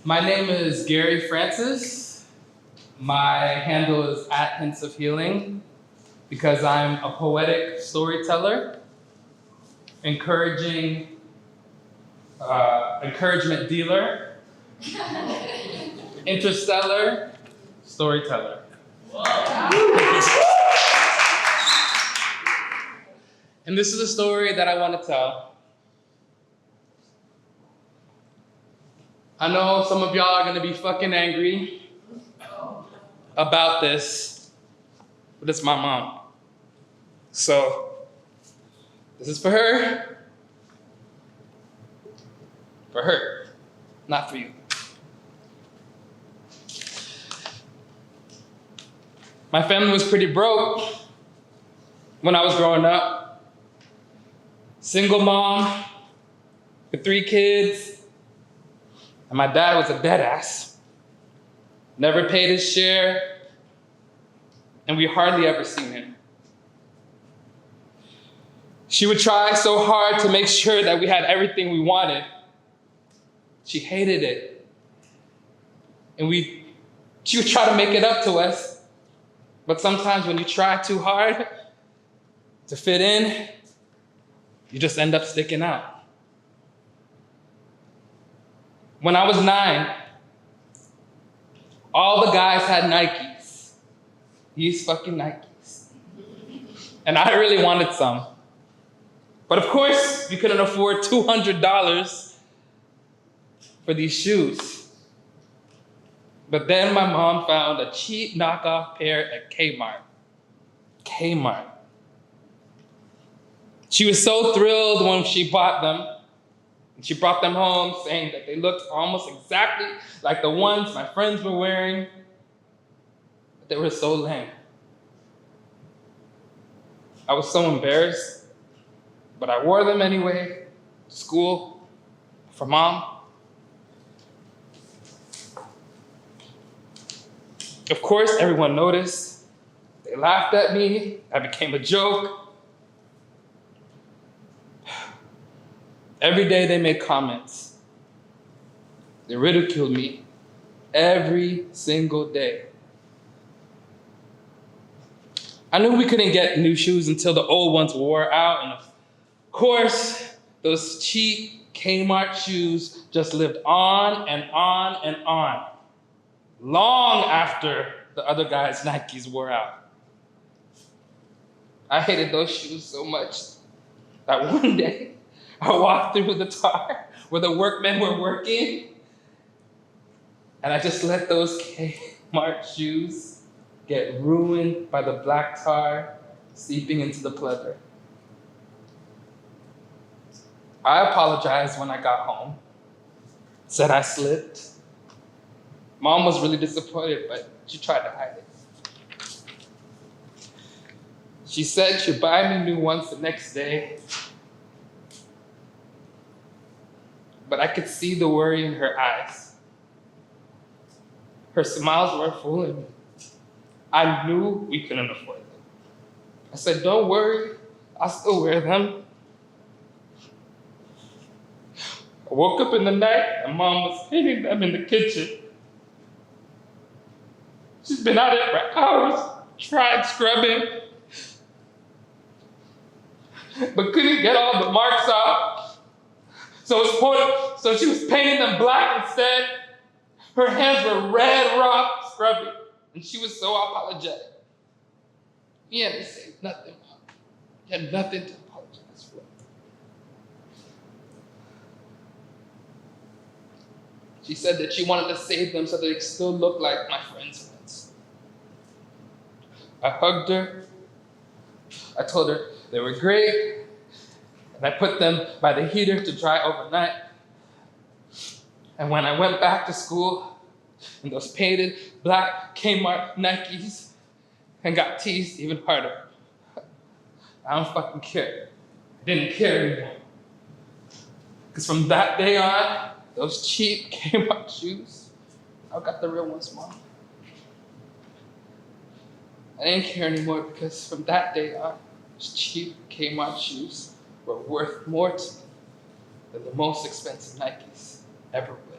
My name is Gary Francis. My handle is @hints-of-healing because I'm a poetic storyteller, encouragement dealer, interstellar storyteller. And this is a story that I want to tell. I know some of y'all are gonna be fucking angry about this, but it's my mom. So, this is for her, not for you. My family was pretty broke when I was growing up. Single mom with 3 kids. And my dad was a dead ass. Never paid his share, and we hardly ever seen him. She would try so hard to make sure that we had everything we wanted. She hated it. And she would try to make it up to us. But sometimes when you try too hard to fit in, you just end up sticking out. When I was 9, all the guys had Nikes. These fucking Nikes. And I really wanted some. But of course, we couldn't afford $200 for these shoes. But then my mom found a cheap knockoff pair at Kmart. She was so thrilled when she bought them. And she brought them home saying that they looked almost exactly like the ones my friends were wearing, but they were so lame. I was so embarrassed, but I wore them anyway to school for mom. Of course, everyone noticed. They laughed at me. I became a joke. Every day they made comments. They ridiculed me every single day. I knew we couldn't get new shoes until the old ones wore out, and of course, those cheap Kmart shoes just lived on and on and on, long after the other guys' Nikes wore out. I hated those shoes so much that one day, I walked through the tar where the workmen were working, and I just let those Kmart shoes get ruined by the black tar seeping into the pleather. I apologized when I got home, said I slipped. Mom was really disappointed, but she tried to hide it. She said she'd buy me new ones the next day, but I could see the worry in her eyes. Her smiles weren't fooling me. I knew we couldn't afford them. I said, "Don't worry, I'll still wear them." I woke up in the night and Mom was painting them in the kitchen. She's been at it for hours, tried scrubbing, but couldn't get all the marks out. So she was painting them black instead. Her hands were red rock scrubbing, and she was so apologetic. He had to say nothing. He had nothing to apologize for. She said that she wanted to save them so that they still look like my friends' ones. I hugged her. I told her they were great. And I put them by the heater to dry overnight. And when I went back to school in those painted black Kmart Nikes and got teased even harder, I don't fucking care. I didn't care anymore. Because from that day on, those cheap Kmart shoes, I got the real ones, Mom. I didn't care anymore because from that day on, those cheap Kmart shoes were worth more to me than the most expensive Nikes ever will.